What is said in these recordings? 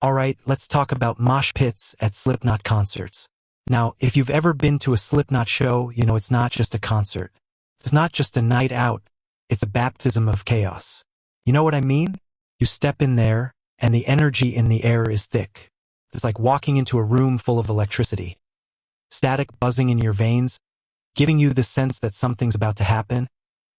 Alright, let's talk about mosh pits at Slipknot concerts. Now, if you've ever been to a Slipknot show, you know it's not just a concert. It's not just a night out, it's a baptism of chaos. You know what I mean? You step in there, and the energy in the air is thick. It's like walking into a room full of electricity. Static buzzing in your veins, giving you the sense that something's about to happen.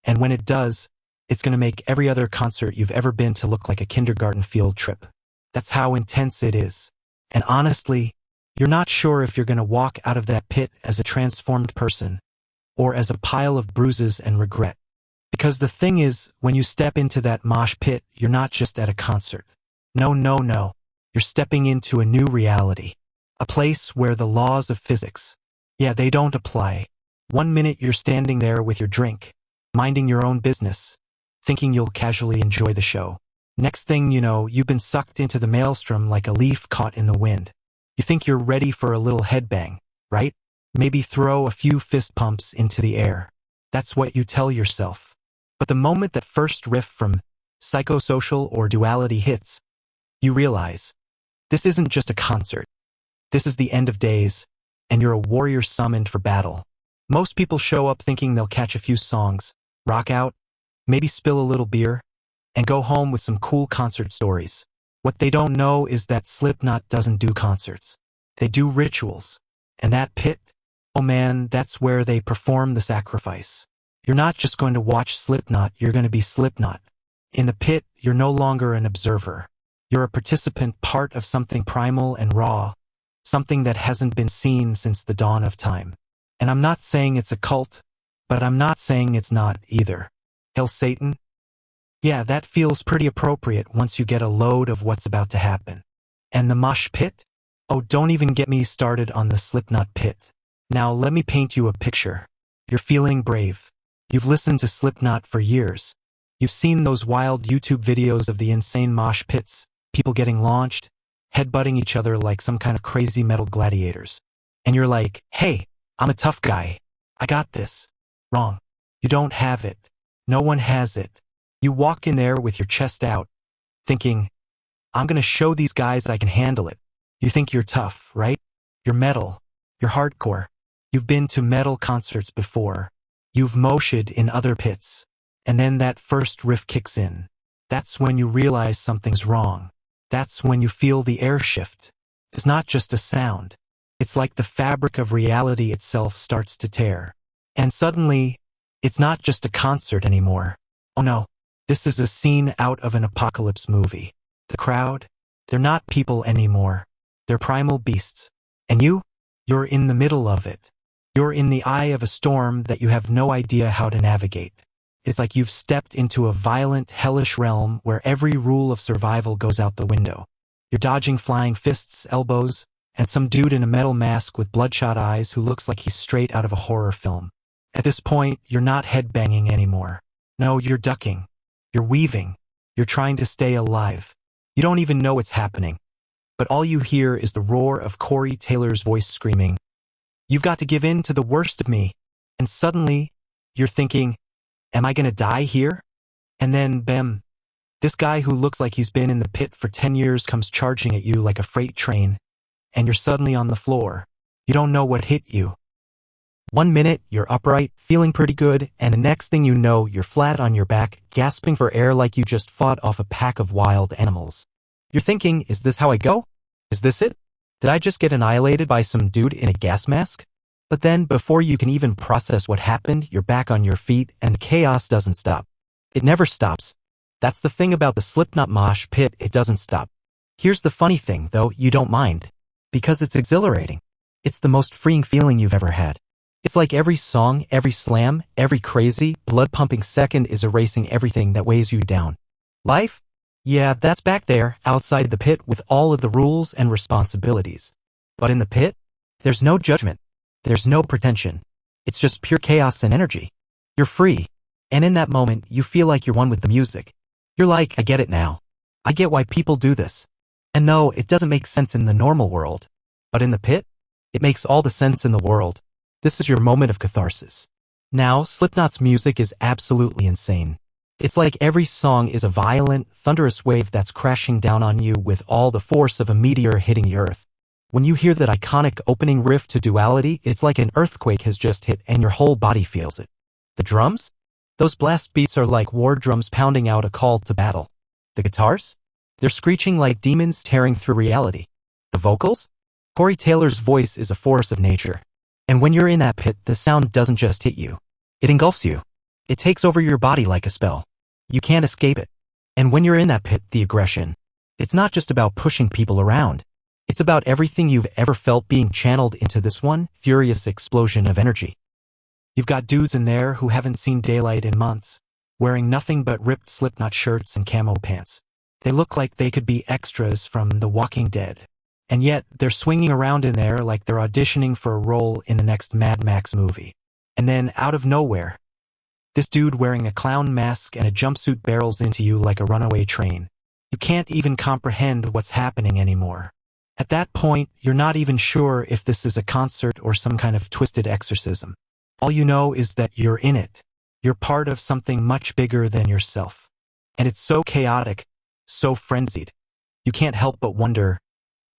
And when it does, it's going to make every other concert you've ever been to look like a kindergarten field trip. That's how intense it is. And honestly, you're not sure if you're going to walk out of that pit as a transformed person, or as a pile of bruises and regret. Because the thing is, when you step into that mosh pit, you're not just at a concert. No. You're stepping into a new reality. A place where the laws of physics, they don't apply. 1 minute you're standing there with your drink, minding your own business, thinking you'll casually enjoy the show. Next thing you know, you've been sucked into the maelstrom like a leaf caught in the wind. You think you're ready for a little headbang, right? Maybe throw a few fist pumps into the air. That's what you tell yourself. But the moment that first riff from psychosocial or duality hits, you realize, this isn't just a concert. This is the end of days, and you're a warrior summoned for battle. Most people show up thinking they'll catch a few songs, rock out, maybe spill a little beer, and go home with some cool concert stories. What they don't know is that Slipknot doesn't do concerts. They do rituals. And that pit, oh man, that's where they perform the sacrifice. You're not just going to watch Slipknot, you're going to be Slipknot. In the pit, you're no longer an observer. You're a participant, part of something primal and raw, something that hasn't been seen since the dawn of time. And I'm not saying it's a cult, but I'm not saying it's not either. Hail Satan? Yeah, that feels pretty appropriate once you get a load of what's about to happen. And the mosh pit? Oh, don't even get me started on the Slipknot pit. Now let me paint you a picture. You're feeling brave. You've listened to Slipknot for years. You've seen those wild YouTube videos of the insane mosh pits, people getting launched, headbutting each other like some kind of crazy metal gladiators. And you're like, hey, I'm a tough guy. I got this. Wrong. You don't have it. No one has it. You walk in there with your chest out, thinking, I'm gonna show these guys I can handle it. You think you're tough, right? You're metal. You're hardcore. You've been to metal concerts before. You've moshed in other pits. And then that first riff kicks in. That's when you realize something's wrong. That's when you feel the air shift. It's not just a sound. It's like the fabric of reality itself starts to tear. And suddenly, it's not just a concert anymore. Oh no. This is a scene out of an apocalypse movie. The crowd, they're not people anymore. They're primal beasts. And you're in the middle of it. You're in the eye of a storm that you have no idea how to navigate. It's like you've stepped into a violent, hellish realm where every rule of survival goes out the window. You're dodging flying fists, elbows, and some dude in a metal mask with bloodshot eyes who looks like he's straight out of a horror film. At this point, you're not headbanging anymore. No, you're ducking. You're weaving. You're trying to stay alive. You don't even know what's happening. But all you hear is the roar of Corey Taylor's voice screaming, "You've got to give in to the worst of me." And suddenly, you're thinking, am I gonna die here? And then, bam, this guy who looks like he's been in the pit for 10 years comes charging at you like a freight train, and you're suddenly on the floor. You don't know what hit you. 1 minute, you're upright, feeling pretty good, and the next thing you know, you're flat on your back, gasping for air like you just fought off a pack of wild animals. You're thinking, is this how I go? Is this it? Did I just get annihilated by some dude in a gas mask? But then, before you can even process what happened, you're back on your feet, and the chaos doesn't stop. It never stops. That's the thing about the Slipknot mosh pit, it doesn't stop. Here's the funny thing, though, you don't mind. Because it's exhilarating. It's the most freeing feeling you've ever had. It's like every song, every slam, every crazy, blood-pumping second is erasing everything that weighs you down. Life? Yeah, that's back there, outside the pit with all of the rules and responsibilities. But in the pit, there's no judgment. There's no pretension. It's just pure chaos and energy. You're free. And in that moment, you feel like you're one with the music. You're like, I get it now. I get why people do this. And no, it doesn't make sense in the normal world. But in the pit, it makes all the sense in the world. This is your moment of catharsis. Now, Slipknot's music is absolutely insane. It's like every song is a violent, thunderous wave that's crashing down on you with all the force of a meteor hitting the earth. When you hear that iconic opening riff to Duality, it's like an earthquake has just hit and your whole body feels it. The drums? Those blast beats are like war drums pounding out a call to battle. The guitars? They're screeching like demons tearing through reality. The vocals? Corey Taylor's voice is a force of nature. And when you're in that pit, the sound doesn't just hit you. It engulfs you. It takes over your body like a spell. You can't escape it. And when you're in that pit, the aggression. It's not just about pushing people around. It's about everything you've ever felt being channeled into this one furious explosion of energy. You've got dudes in there who haven't seen daylight in months, wearing nothing but ripped Slipknot shirts and camo pants. They look like they could be extras from The Walking Dead. And yet, they're swinging around in there like they're auditioning for a role in the next Mad Max movie. And then, out of nowhere, this dude wearing a clown mask and a jumpsuit barrels into you like a runaway train. You can't even comprehend what's happening anymore. At that point, you're not even sure if this is a concert or some kind of twisted exorcism. All you know is that you're in it. You're part of something much bigger than yourself. And it's so chaotic, so frenzied. You can't help but wonder,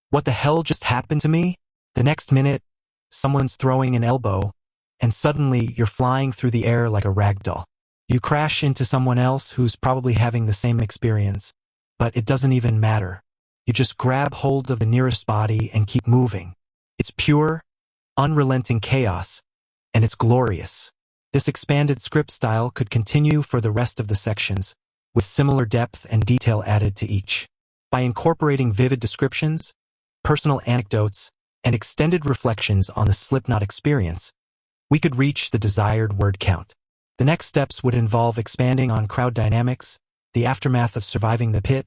what the hell just happened to me? The next minute, someone's throwing an elbow, and suddenly you're flying through the air like a rag doll. You crash into someone else who's probably having the same experience, but it doesn't even matter. You just grab hold of the nearest body and keep moving. It's pure, unrelenting chaos, and it's glorious. This expanded script style could continue for the rest of the sections, with similar depth and detail added to each. By incorporating vivid descriptions, personal anecdotes, and extended reflections on the Slipknot experience, we could reach the desired word count. The next steps would involve expanding on crowd dynamics, the aftermath of surviving the pit,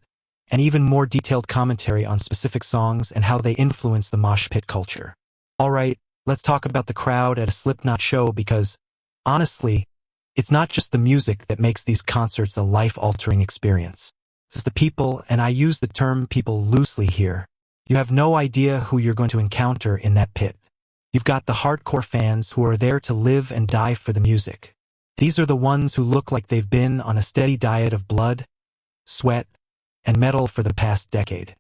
and even more detailed commentary on specific songs and how they influence the mosh pit culture. Alright, let's talk about the crowd at a Slipknot show because, honestly, it's not just the music that makes these concerts a life-altering experience. It's the people, and I use the term people loosely here. You have no idea who you're going to encounter in that pit. You've got the hardcore fans who are there to live and die for the music. These are the ones who look like they've been on a steady diet of blood, sweat, and metal for the past decade.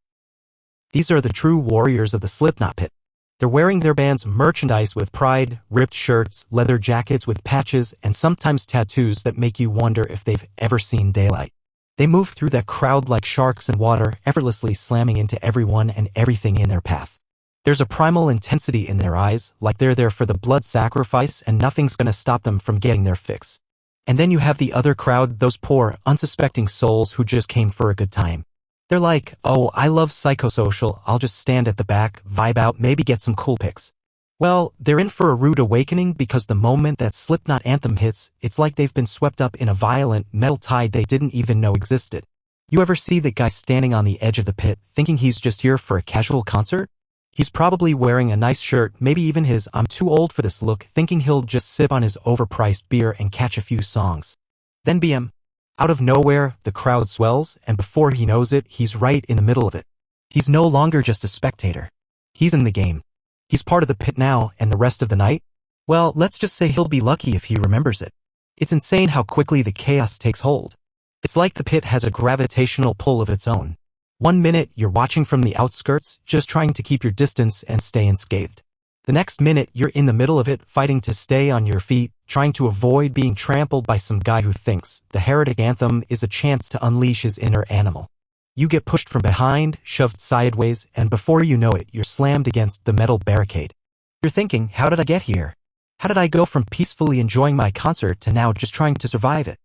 These are the true warriors of the Slipknot pit. They're wearing their band's merchandise with pride, ripped shirts, leather jackets with patches, and sometimes tattoos that make you wonder if they've ever seen daylight. They move through that crowd like sharks in water, effortlessly slamming into everyone and everything in their path. There's a primal intensity in their eyes, like they're there for the blood sacrifice and nothing's gonna stop them from getting their fix. And then you have the other crowd, those poor, unsuspecting souls who just came for a good time. They're like, oh, I love psychosocial, I'll just stand at the back, vibe out, maybe get some cool pics. Well, they're in for a rude awakening because the moment that Slipknot anthem hits, it's like they've been swept up in a violent, metal tide they didn't even know existed. You ever see the guy standing on the edge of the pit, thinking he's just here for a casual concert? He's probably wearing a nice shirt, maybe even his "I'm too old for this" look, thinking he'll just sip on his overpriced beer and catch a few songs. Then BM. Out of nowhere, the crowd swells, and before he knows it, he's right in the middle of it. He's no longer just a spectator. He's in the game. He's part of the pit now, and the rest of the night? Well, let's just say he'll be lucky if he remembers it. It's insane how quickly the chaos takes hold. It's like the pit has a gravitational pull of its own. 1 minute, you're watching from the outskirts, just trying to keep your distance and stay unscathed. The next minute, you're in the middle of it, fighting to stay on your feet, trying to avoid being trampled by some guy who thinks the heretic anthem is a chance to unleash his inner animal. You get pushed from behind, shoved sideways, and before you know it, you're slammed against the metal barricade. You're thinking, how did I get here? How did I go from peacefully enjoying my concert to now just trying to survive it?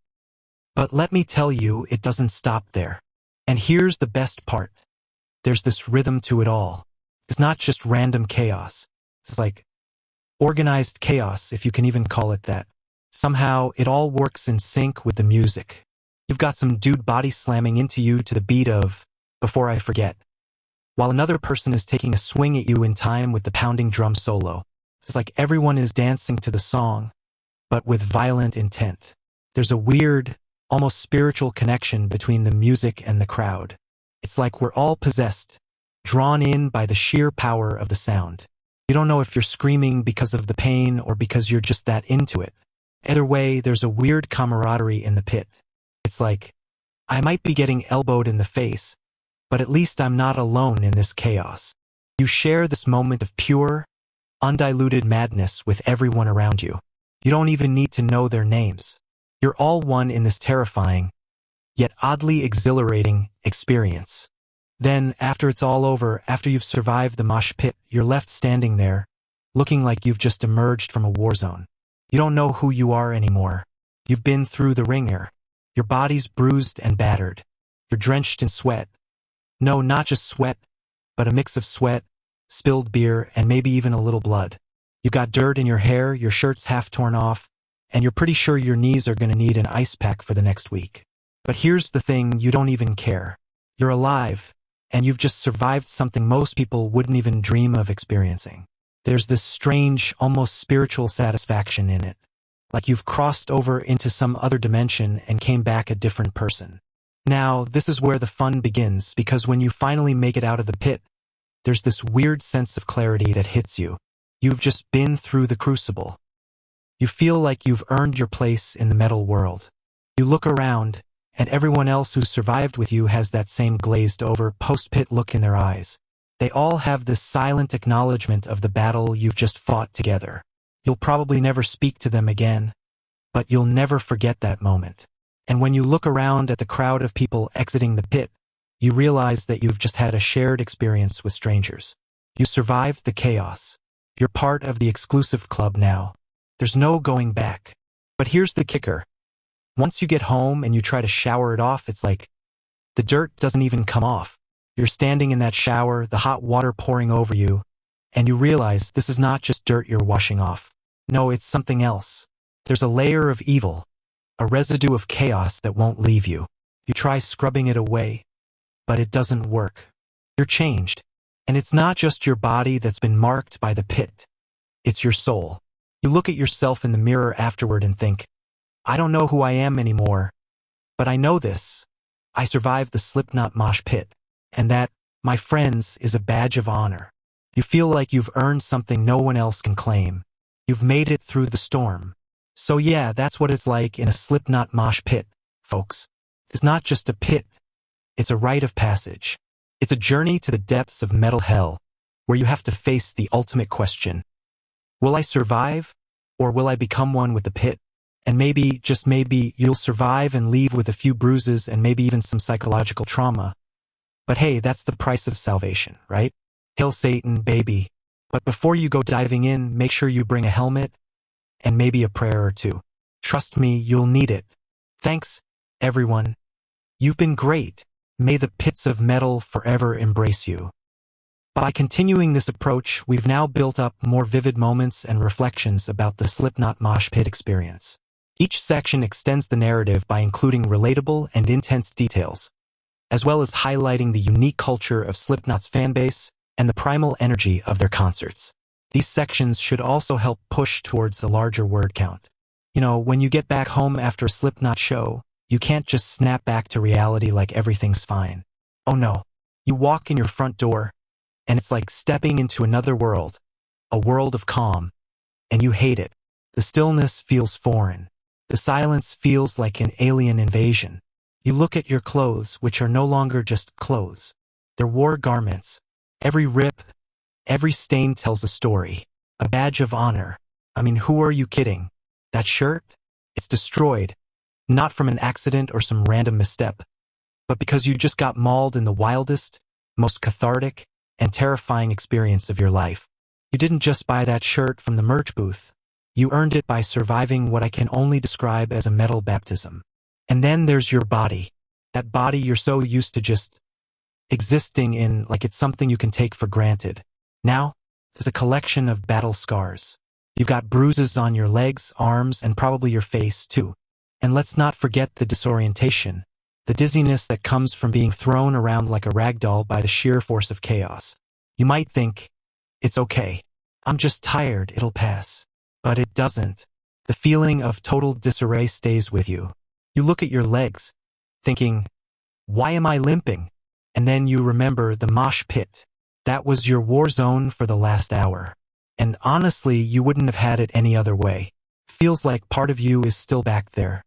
But let me tell you, it doesn't stop there. And here's the best part. There's this rhythm to it all. It's not just random chaos. It's like organized chaos, if you can even call it that. Somehow, it all works in sync with the music. You've got some dude body slamming into you to the beat of Before I Forget, while another person is taking a swing at you in time with the pounding drum solo. It's like everyone is dancing to the song, but with violent intent. There's a weird, almost spiritual connection between the music and the crowd. It's like we're all possessed, drawn in by the sheer power of the sound. You don't know if you're screaming because of the pain or because you're just that into it. Either way, there's a weird camaraderie in the pit. It's like, I might be getting elbowed in the face, but at least I'm not alone in this chaos. You share this moment of pure, undiluted madness with everyone around you. You don't even need to know their names. You're all one in this terrifying, yet oddly exhilarating experience. Then, after it's all over, after you've survived the mosh pit, you're left standing there, looking like you've just emerged from a war zone. You don't know who you are anymore. You've been through the ringer. Your body's bruised and battered. You're drenched in sweat. No, not just sweat, but a mix of sweat, spilled beer, and maybe even a little blood. You've got dirt in your hair, your shirt's half torn off, and you're pretty sure your knees are going to need an ice pack for the next week. But here's the thing, you don't even care. You're alive, and you've just survived something most people wouldn't even dream of experiencing. There's this strange, almost spiritual satisfaction in it. Like you've crossed over into some other dimension and came back a different person. Now, this is where the fun begins, because when you finally make it out of the pit, there's this weird sense of clarity that hits you. You've just been through the crucible. You feel like you've earned your place in the metal world. You look around, and everyone else who survived with you has that same glazed-over, post-pit look in their eyes. They all have this silent acknowledgement of the battle you've just fought together. You'll probably never speak to them again, but you'll never forget that moment. And when you look around at the crowd of people exiting the pit, you realize that you've just had a shared experience with strangers. You survived the chaos. You're part of the exclusive club now. There's no going back. But here's the kicker. Once you get home and you try to shower it off, it's like the dirt doesn't even come off. You're standing in that shower, the hot water pouring over you, and you realize this is not just dirt you're washing off. No, it's something else. There's a layer of evil, a residue of chaos that won't leave you. You try scrubbing it away, but it doesn't work. You're changed. And it's not just your body that's been marked by the pit. It's your soul. You look at yourself in the mirror afterward and think, I don't know who I am anymore, but I know this. I survived the Slipknot mosh pit, and that, my friends, is a badge of honor. You feel like you've earned something no one else can claim. You've made it through the storm. So yeah, that's what it's like in a Slipknot mosh pit, folks. It's not just a pit. It's a rite of passage. It's a journey to the depths of metal hell, where you have to face the ultimate question. Will I survive, or will I become one with the pit? And maybe, just maybe, you'll survive and leave with a few bruises and maybe even some psychological trauma. But hey, that's the price of salvation, right? Hail Satan, baby. But before you go diving in, make sure you bring a helmet and maybe a prayer or two. Trust me, you'll need it. Thanks, everyone. You've been great. May the pits of metal forever embrace you. By continuing this approach, we've now built up more vivid moments and reflections about the Slipknot mosh pit experience. Each section extends the narrative by including relatable and intense details, as well as highlighting the unique culture of Slipknot's fanbase and the primal energy of their concerts. These sections should also help push towards a larger word count. You know, when you get back home after a Slipknot show, you can't just snap back to reality like everything's fine. Oh no. You walk in your front door, and it's like stepping into another world, a world of calm, and you hate it. The stillness feels foreign. The silence feels like an alien invasion. You look at your clothes, which are no longer just clothes. They're war garments. Every rip, every stain tells a story, a badge of honor. I mean, who are you kidding? That shirt? It's destroyed. Not from an accident or some random misstep, but because you just got mauled in the wildest, most cathartic, and terrifying experience of your life. You didn't just buy that shirt from the merch booth. You earned it by surviving what I can only describe as a metal baptism. And then there's your body. That body you're so used to just existing in, like it's something you can take for granted. Now, there's a collection of battle scars. You've got bruises on your legs, arms, and probably your face, too. And let's not forget the disorientation, the dizziness that comes from being thrown around like a rag doll by the sheer force of chaos. You might think, it's okay. I'm just tired, it'll pass. But it doesn't. The feeling of total disarray stays with you. You look at your legs, thinking, why am I limping? And then you remember the mosh pit. That was your war zone for the last hour. And honestly, you wouldn't have had it any other way. Feels like part of you is still back there.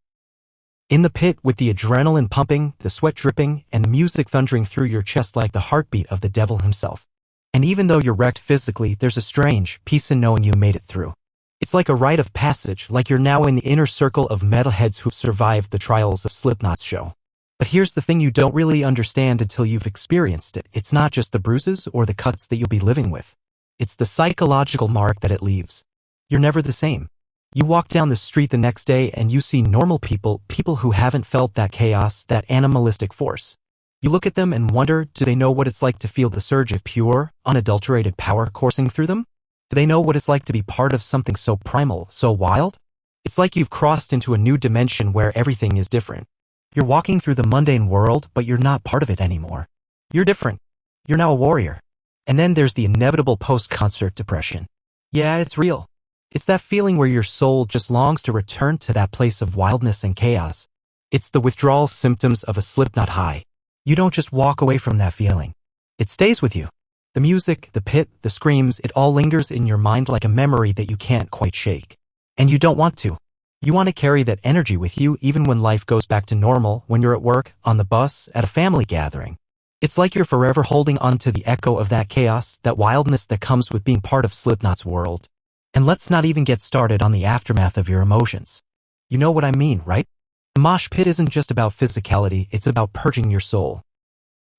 In the pit with the adrenaline pumping, the sweat dripping, and the music thundering through your chest like the heartbeat of the devil himself. And even though you're wrecked physically, there's a strange peace in knowing you made it through. It's like a rite of passage, like you're now in the inner circle of metalheads who've survived the trials of Slipknot's show. But here's the thing you don't really understand until you've experienced it. It's not just the bruises or the cuts that you'll be living with. It's the psychological mark that it leaves. You're never the same. You walk down the street the next day and you see normal people who haven't felt that chaos, that animalistic force. You look at them and wonder, do they know what it's like to feel the surge of pure, unadulterated power coursing through them? Do they know what it's like to be part of something so primal, so wild? It's like you've crossed into a new dimension where everything is different. You're walking through the mundane world, but you're not part of it anymore. You're different. You're now a warrior. And then there's the inevitable post-concert depression. Yeah, it's real. It's that feeling where your soul just longs to return to that place of wildness and chaos. It's the withdrawal symptoms of a Slipknot high. You don't just walk away from that feeling. It stays with you. The music, the pit, the screams, it all lingers in your mind like a memory that you can't quite shake. And you don't want to. You want to carry that energy with you even when life goes back to normal, when you're at work, on the bus, at a family gathering. It's like you're forever holding on to the echo of that chaos, that wildness that comes with being part of Slipknot's world. And let's not even get started on the aftermath of your emotions. You know what I mean, right? The mosh pit isn't just about physicality, it's about purging your soul.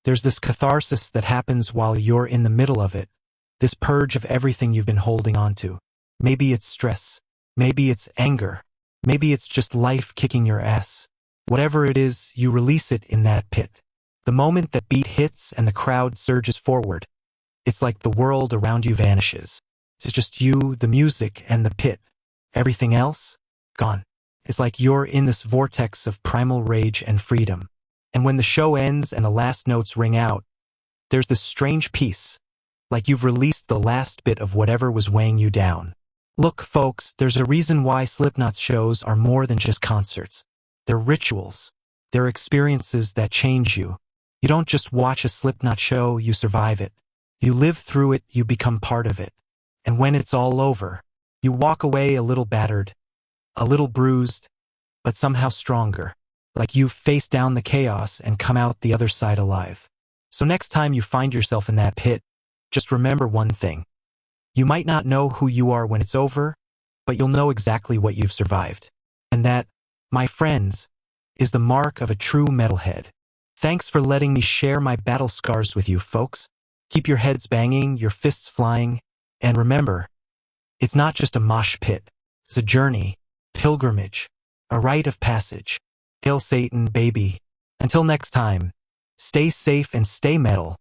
There's this catharsis that happens while you're in the middle of it. This purge of everything you've been holding on to. Maybe it's stress. Maybe it's anger. Maybe it's just life kicking your ass. Whatever it is, you release it in that pit. The moment that beat hits and the crowd surges forward, it's like the world around you vanishes. It's just you, the music, and the pit. Everything else? Gone. It's like you're in this vortex of primal rage and freedom. And when the show ends and the last notes ring out, there's this strange peace. Like you've released the last bit of whatever was weighing you down. Look, folks, there's a reason why Slipknot's shows are more than just concerts. They're rituals. They're experiences that change you. You don't just watch a Slipknot show, you survive it. You live through it, you become part of it. And when it's all over, you walk away a little battered, a little bruised, but somehow stronger. Like you've faced down the chaos and come out the other side alive. So next time you find yourself in that pit, just remember one thing. You might not know who you are when it's over, but you'll know exactly what you've survived. And that, my friends, is the mark of a true metalhead. Thanks for letting me share my battle scars with you, folks. Keep your heads banging, your fists flying, and remember, it's not just a mosh pit. It's a journey, pilgrimage, a rite of passage. Hail Satan, baby. Until next time, stay safe and stay metal.